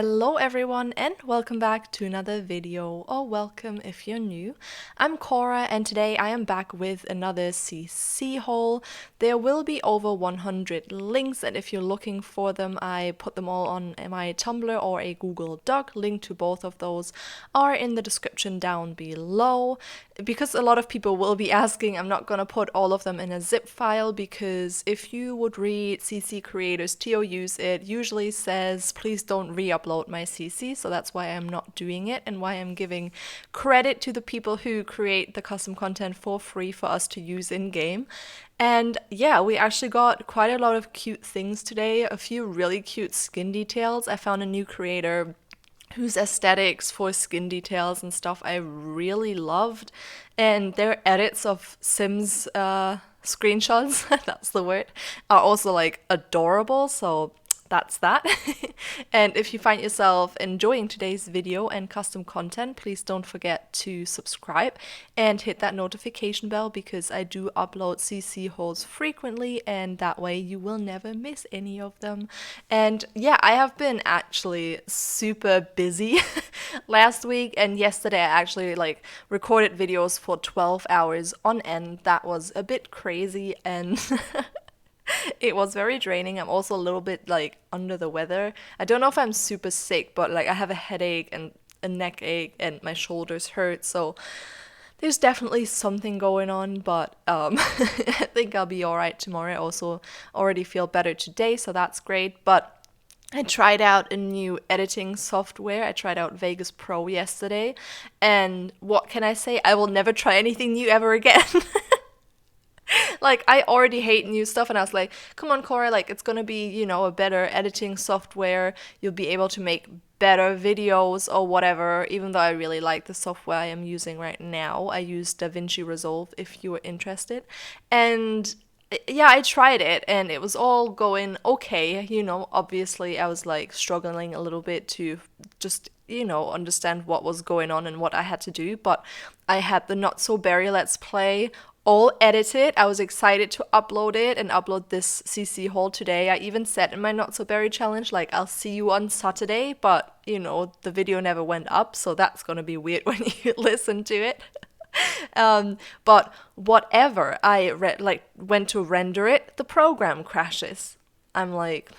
Hello everyone and welcome back to another video, or welcome if you're new. I'm Cora and today I am back with another CC haul. There will be over 100 links, and if you're looking for them, I put them all on my Tumblr or a Google Doc. Link to both of those are in the description down below. Because a lot of people will be asking, I'm not gonna put all of them in a zip file, because if you would read CC Creators TOUs, it usually says please don't re-upload my CC, so that's why I'm not doing it and why I'm giving credit to the people who create the custom content for free for us to use in game. And yeah, we actually got quite a lot of cute things today, a few really cute skin details. I found a new creator whose aesthetics for skin details and stuff I really loved, and their edits of Sims screenshots, that's the word, are also like adorable, so that's that. And if you find yourself enjoying today's video and custom content, please don't forget to subscribe and hit that notification bell, because I do upload CC hauls frequently and that way you will never miss any of them. And yeah, I have been actually super busy last week, and yesterday I actually recorded videos for 12 hours on end. That was a bit crazy and it was very draining. I'm also a little bit under the weather. I don't know if I'm super sick, but I have a headache and a neck ache and my shoulders hurt, so there's definitely something going on, but I think I'll be alright tomorrow. I also already feel better today, so that's great. But I tried out a new editing software. I tried out Vegas Pro yesterday, and what can I say? I will never try anything new ever again. I already hate new stuff, and I was like, come on, Cora, it's gonna be, a better editing software. You'll be able to make better videos or whatever, even though I really like the software I am using right now. I use DaVinci Resolve if you were interested. And yeah, I tried it and it was all going okay. Obviously I was struggling a little bit to just understand what was going on and what I had to do, but I had the Not So Berry Let's Play all edited. I was excited to upload it and upload this CC haul today. I even said in my Not So Berry challenge, I'll see you on Saturday, but the video never went up, so that's gonna be weird when you listen to it. But whatever, I went to render it, the program crashes. I'm like,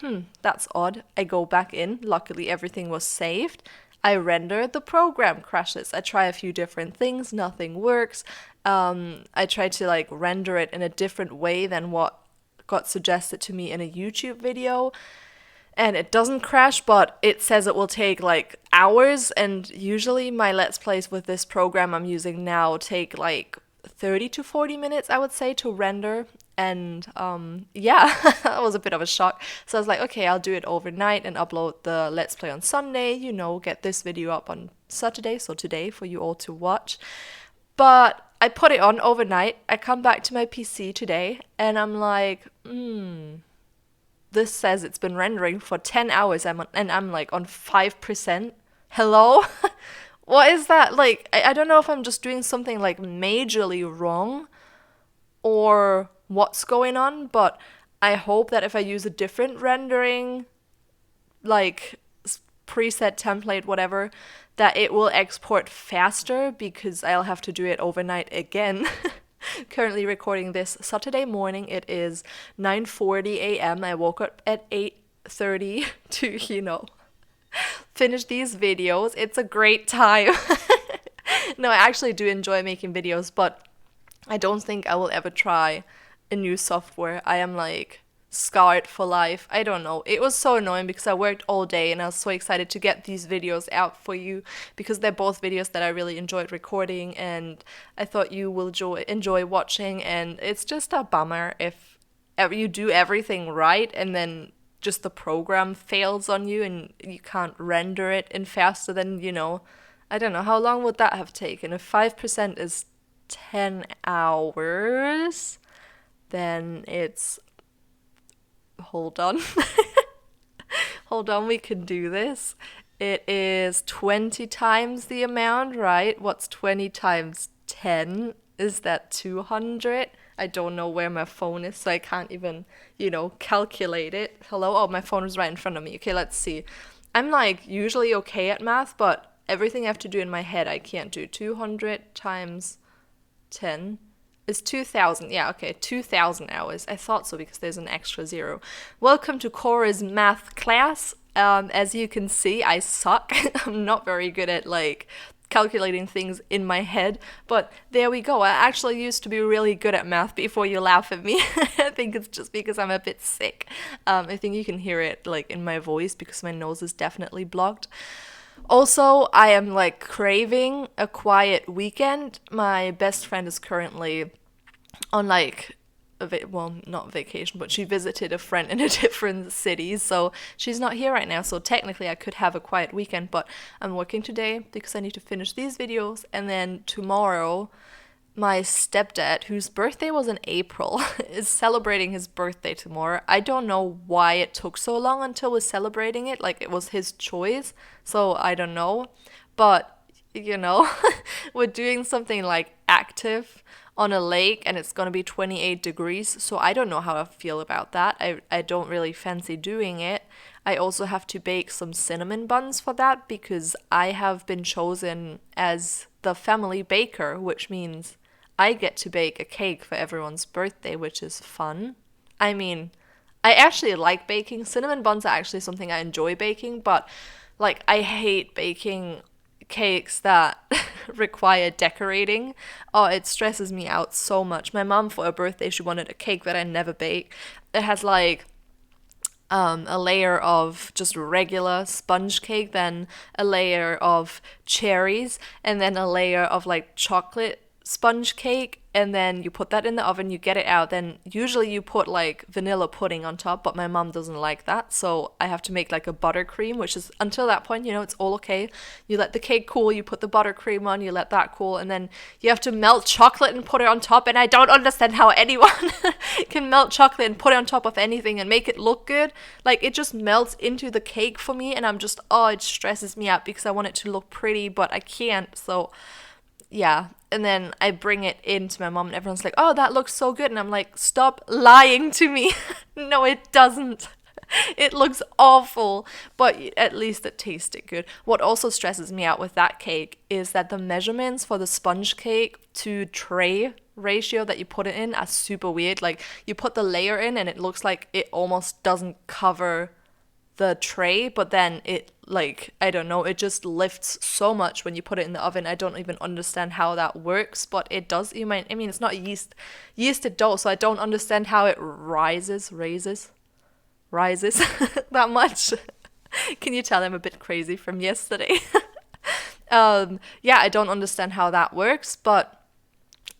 that's odd. I go back in, luckily everything was saved. I render, the program crashes. I try a few different things, nothing works. I tried to render it in a different way than what got suggested to me in a YouTube video, and it doesn't crash, but it says it will take hours, and usually my Let's Plays with this program I'm using now take 30 to 40 minutes, I would say, to render. And yeah, that was a bit of a shock. So I was like, okay, I'll do it overnight and upload the Let's Play on Sunday, get this video up on Saturday, so today, for you all to watch. But I put it on overnight. I come back to my PC today and I'm like, this says it's been rendering for 10 hours and I'm on 5%. Hello? What is that? I don't know if I'm just doing something majorly wrong or what's going on, but I hope that if I use a different rendering, preset template, whatever, that it will export faster, because I'll have to do it overnight again. Currently recording this Saturday morning. It is 9:40 a.m. I woke up at 8:30 to, finish these videos. It's a great time. No, I actually do enjoy making videos, but I don't think I will ever try a new software. I am scarred for life. I don't know. It was so annoying because I worked all day and I was so excited to get these videos out for you, because they're both videos that I really enjoyed recording and I thought you will enjoy watching. And it's just a bummer if you do everything right and then just the program fails on you and you can't render it in faster than, I don't know, how long would that have taken? If 5% is 10 hours, then it's, hold on. Hold on, we can do this. It is 20 times the amount, right? What's 20 times 10? Is that 200? I don't know where my phone is, so I can't even, calculate it. Hello? Oh, my phone is right in front of me. Okay, let's see. I'm like usually okay at math, but everything I have to do in my head I can't do. 200 times 10 is 2000. Yeah, okay, 2000 hours. I thought so because there's an extra zero. Welcome to Cora's math class. As you can see, I suck. I'm not very good at like calculating things in my head, but there we go. I actually used to be really good at math before you laugh at me. I think it's just because I'm a bit sick. I think you can hear it like in my voice because my nose is definitely blocked. Also, I am like craving a quiet weekend. My best friend is currently on like well, not vacation, but she visited a friend in a different city, so she's not here right now. So technically I could have a quiet weekend, but I'm working today because I need to finish these videos, and then tomorrow my stepdad, whose birthday was in April, is celebrating his birthday tomorrow. I don't know why it took so long until we're celebrating it. Like, it was his choice, so I don't know. But, you know, we're doing something like active on a lake and it's gonna be 28 degrees, so I don't know how I feel about that. I don't really fancy doing it. I also have to bake some cinnamon buns for that because I have been chosen as the family baker, which means I get to bake a cake for everyone's birthday, which is fun. I mean, I actually like baking. Cinnamon buns are actually something I enjoy baking, but like I hate baking cakes that require decorating. Oh, it stresses me out so much. My mom, for her birthday, she wanted a cake that I never bake. It has like a layer of just regular sponge cake, then a layer of cherries, and then a layer of like chocolate sponge cake, and then you put that in the oven, you get it out, then usually you put like vanilla pudding on top, but my mom doesn't like that, so I have to make like a buttercream, which is, until that point, you know, it's all okay. You let the cake cool, you put the buttercream on, you let that cool, and then you have to melt chocolate and put it on top, and I don't understand how anyone can melt chocolate and put it on top of anything and make it look good. Like, it just melts into the cake for me, and I'm just, oh, it stresses me out because I want it to look pretty, but I can't, so yeah. And then I bring it in to my mom and everyone's like, oh, that looks so good. And I'm like, stop lying to me. No, it doesn't. It looks awful, but at least it tasted good. What also stresses me out with that cake is that the measurements for the sponge cake to tray ratio that you put it in are super weird. Like, you put the layer in and it looks like it almost doesn't cover the tray, but then it, like, I don't know, it just lifts so much when you put it in the oven. I don't even understand how that works, but it does. You might, I mean, it's not yeasted dough, so I don't understand how it rises that much. Can you tell I'm a bit crazy from yesterday? Yeah, I don't understand how that works, but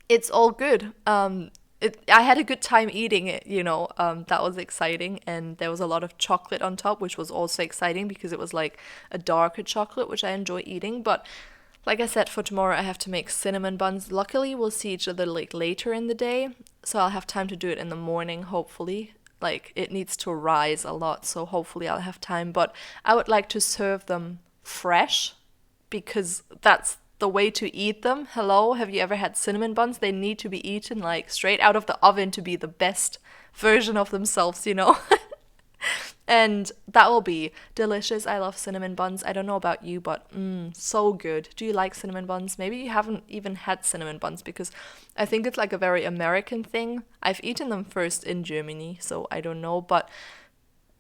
it's all good. I had a good time eating it, you know, that was exciting, and there was a lot of chocolate on top, which was also exciting because it was like a darker chocolate, which I enjoy eating. But like I said, for tomorrow I have to make cinnamon buns. Luckily, we'll see each other like later in the day, so I'll have time to do it in the morning, hopefully. Like, it needs to rise a lot, so hopefully I'll have time, but I would like to serve them fresh because that's the way to eat them. Hello, have you ever had cinnamon buns? They need to be eaten like straight out of the oven to be the best version of themselves, you know? And that will be delicious. I love cinnamon buns. I don't know about you, but so good. Do you like cinnamon buns? Maybe you haven't even had cinnamon buns because I think it's like a very American thing. I've eaten them first in Germany, so I don't know, but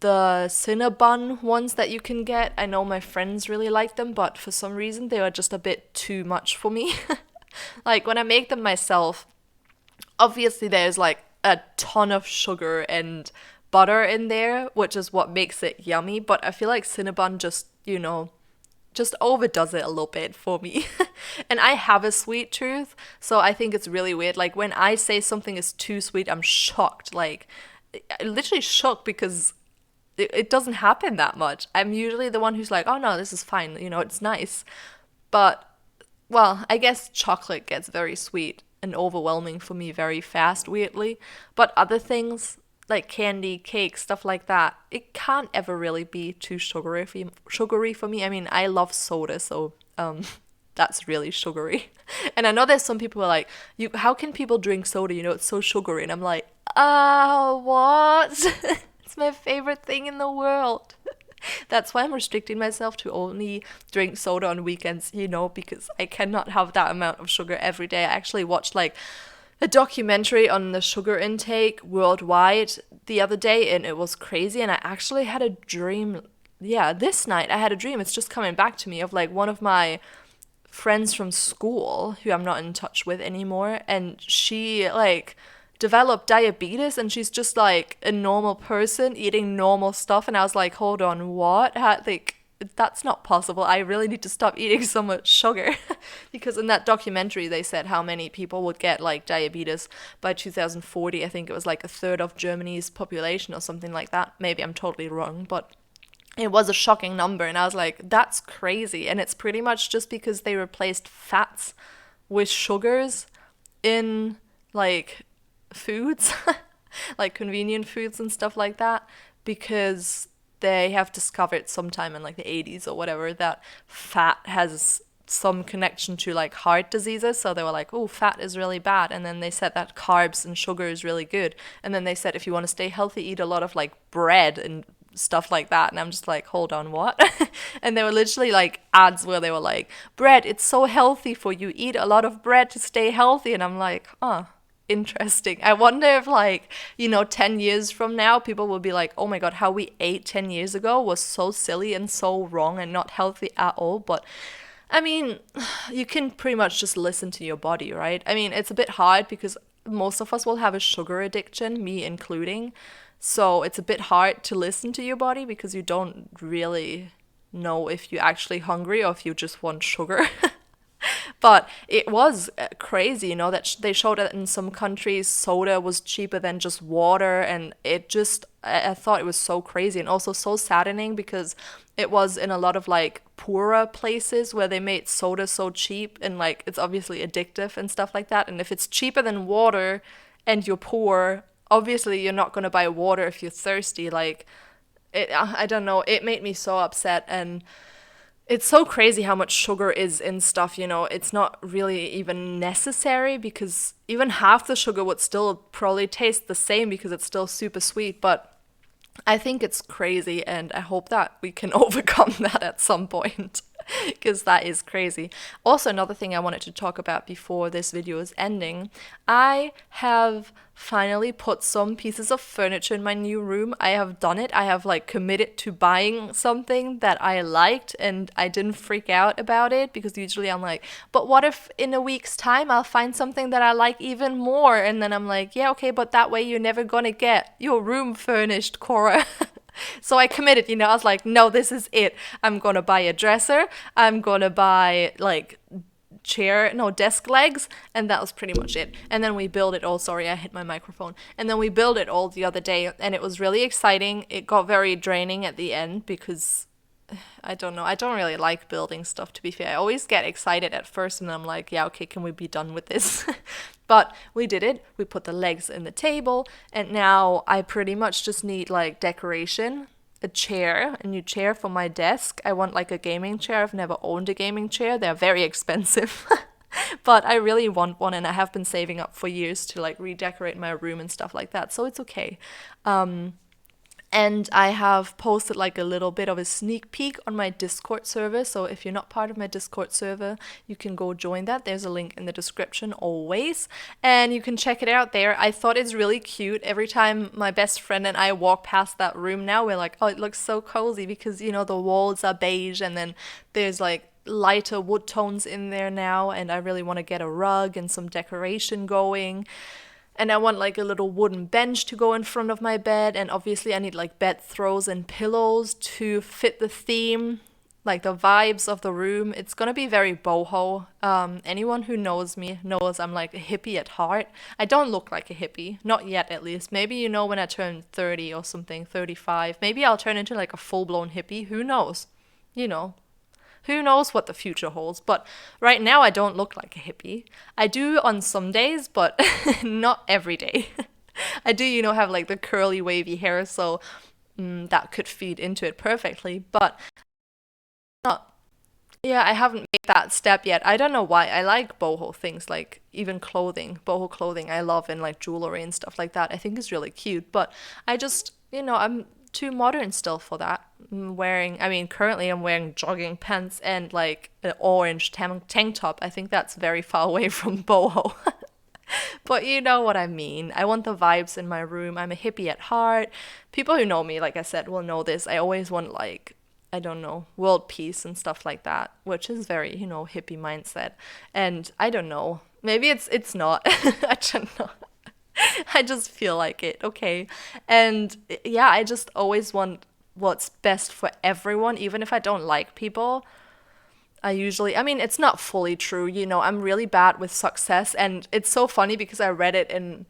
the Cinnabon ones that you can get, I know my friends really like them, but for some reason they are just a bit too much for me. Like, when I make them myself, obviously there's like a ton of sugar and butter in there, which is what makes it yummy, but I feel like Cinnabon just, you know, just overdoes it a little bit for me. And I have a sweet tooth, so I think it's really weird. Like, when I say something is too sweet, I'm shocked. Like, literally shocked because it doesn't happen that much. I'm usually the one who's like, oh no, this is fine, you know, it's nice. But, well, I guess chocolate gets very sweet and overwhelming for me very fast, weirdly. But other things, like candy, cake, stuff like that, it can't ever really be too sugary for me. I mean, I love soda, so that's really sugary. And I know there's some people who are like, how can people drink soda? You know, it's so sugary. And I'm like, what? It's my favorite thing in the world. That's why I'm restricting myself to only drink soda on weekends, because I cannot have that amount of sugar every day. I actually watched like a documentary on the sugar intake worldwide the other day, and it was crazy. And I actually had a dream. Yeah, this night I had a dream. It's just coming back to me of like one of my friends from school who I'm not in touch with anymore, and she like developed diabetes, and she's just like a normal person eating normal stuff, and I was like, hold on, what? Like, that's not possible. I really need to stop eating so much sugar. Because in that documentary they said how many people would get like diabetes by 2040. I think it was like a third of Germany's population or something like that. Maybe I'm totally wrong, but it was a shocking number, and I was like, that's crazy. And it's pretty much just because they replaced fats with sugars in like foods, like convenient foods and stuff like that, because they have discovered sometime in like the 80s or whatever that fat has some connection to like heart diseases. So they were like, oh, fat is really bad. And then they said that carbs and sugar is really good. And then they said, if you want to stay healthy, eat a lot of like bread and stuff like that. And I'm just like, hold on, what? And there were literally like ads where they were like, bread, it's so healthy for you, eat a lot of bread to stay healthy. And I'm like, oh, interesting. I wonder if like, 10 years from now people will be like, oh my god, how we ate 10 years ago was so silly and so wrong and not healthy at all. But I mean, you can pretty much just listen to your body, right? I mean, it's a bit hard because most of us will have a sugar addiction, me including. So it's a bit hard to listen to your body because you don't really know if you're actually hungry or if you just want sugar. But it was crazy, that they showed that in some countries soda was cheaper than just water, and I thought it was so crazy and also so saddening because it was in a lot of like poorer places where they made soda so cheap, and like it's obviously addictive and stuff like that. And if it's cheaper than water and you're poor, obviously you're not going to buy water if you're thirsty. Like, I don't know, it made me so upset. And it's so crazy how much sugar is in stuff, It's not really even necessary because even half the sugar would still probably taste the same because it's still super sweet. But I think it's crazy, and I hope that we can overcome that at some point. Because that is crazy. Also, another thing I wanted to talk about before this video is ending, I have finally put some pieces of furniture in my new room. I have done it. I have like committed to buying something that I liked, and I didn't freak out about it because usually I'm like, but what if in a week's time I'll find something that I like even more? And then I'm like, yeah, okay, but that way you're never gonna get your room furnished, Cora. So I committed, I was like, no, this is it. I'm gonna buy a dresser. I'm gonna buy like desk legs, and that was pretty much it. And then we built it all. Sorry, I hit my microphone. And then we built it all the other day, and it was really exciting. It got very draining at the end because I don't know. I don't really like building stuff, to be fair. I always get excited at first, and I'm like, yeah, okay, can we be done with this? But we did it. We put the legs in the table, and now I pretty much just need like decoration, a new chair for my desk. I want like a gaming chair. I've never owned a gaming chair. They're very expensive. But I really want one, and I have been saving up for years to like redecorate my room and stuff like that. So it's okay. And I have posted like a little bit of a sneak peek on my Discord server. So if you're not part of my Discord server, you can go join that. There's a link in the description always. And you can check it out there. I thought it's really cute. Every time my best friend and I walk past that room now, we're like, oh, it looks so cozy because, the walls are beige, and then there's like lighter wood tones in there now. And I really want to get a rug and some decoration going. And I want like a little wooden bench to go in front of my bed. And obviously I need like bed throws and pillows to fit the theme, like the vibes of the room. It's gonna be very boho. Anyone who knows me knows I'm like a hippie at heart. I don't look like a hippie, not yet at least. Maybe when I turn 30 or something, 35, maybe I'll turn into like a full-blown hippie. Who knows? Who knows what the future holds? But right now I don't look like a hippie. I do on some days, but not every day. I do, have like the curly wavy hair, so that could feed into it perfectly. But yeah, I haven't made that step yet. I don't know why. I like boho things, like even clothing, boho clothing I love, and like jewelry and stuff like that. I think is really cute. But I just, I'm too modern still for that. Currently I'm wearing jogging pants and like an orange tank top. I think that's very far away from boho. But you know what I mean. I want the vibes in my room. I'm a hippie at heart. People who know me, like I said, will know this. I always want, like, I don't know, world peace and stuff like that, which is very, hippie mindset. And I don't know. Maybe it's not. I don't know. I just feel like it, okay? And yeah, I just always want what's best for everyone, even if I don't like people. It's not fully true, I'm really bad with success, and it's so funny because I read it in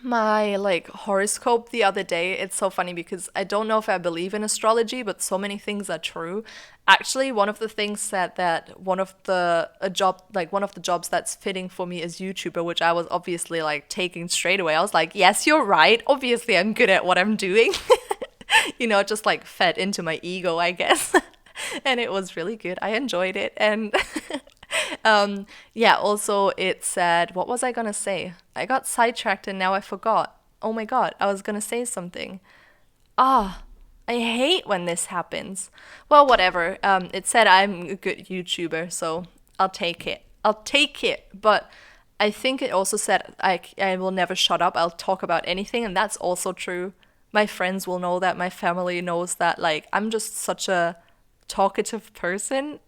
my like horoscope the other day. It's so funny because I don't know if I believe in astrology, but so many things are true. Actually, one of the things said that one of the jobs that's fitting for me is YouTuber, which I was obviously like taking straight away. I was like, yes, you're right. Obviously, I'm good at what I'm doing. Just like fed into my ego, I guess. And it was really good. I enjoyed it. And yeah, also it said, what was I gonna say? I got sidetracked and now I forgot. Oh my God, I was gonna say something. Ah, I hate when this happens. Well, whatever. It said I'm a good YouTuber, so I'll take it. I'll take it. But I think it also said I will never shut up. I'll talk about anything, and that's also true. My friends will know that. My family knows that. Like, I'm just such a talkative person.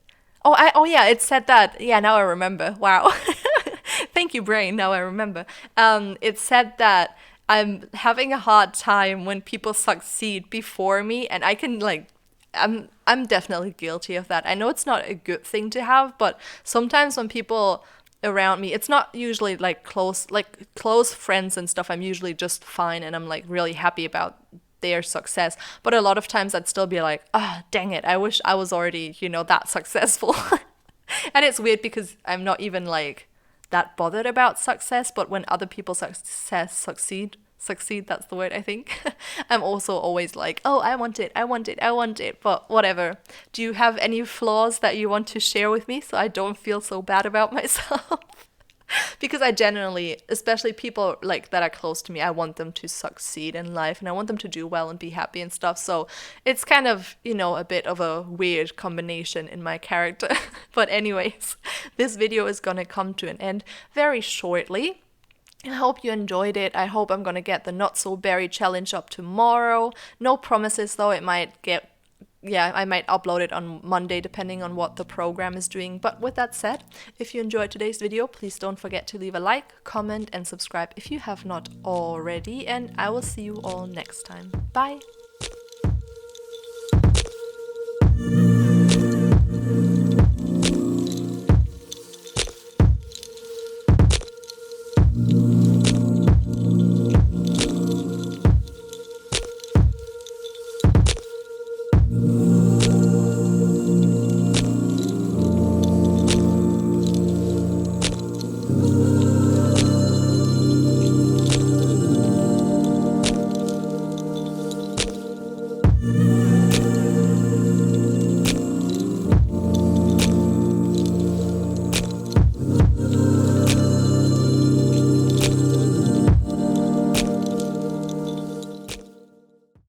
Oh yeah, it said that. Yeah, now I remember. Wow. Thank you, brain. Now I remember. It said that I'm having a hard time when people succeed before me, and I can like I'm definitely guilty of that. I know it's not a good thing to have, but sometimes when people around me, it's not usually like close friends and stuff. I'm usually just fine and I'm like really happy about their success. But a lot of times I'd still be like, ah, oh, dang it, I wish I was already, that successful. And it's weird because I'm not even like that bothered about success, but when other people succeed, that's the word, I think. I'm also always like, oh, I want it, but whatever. Do you have any flaws that you want to share with me so I don't feel so bad about myself? Because I genuinely, especially people like that are close to me, I want them to succeed in life and I want them to do well and be happy and stuff. So it's kind of, a bit of a weird combination in my character. But anyways, this video is gonna come to an end very shortly. I hope you enjoyed it. I hope I'm gonna get the Not So Berry challenge up tomorrow. No promises though, I might upload it on Monday depending on what the program is doing. But with that said, if you enjoyed today's video, please don't forget to leave a like, comment, and subscribe if you have not already. And I will see you all next time. Bye!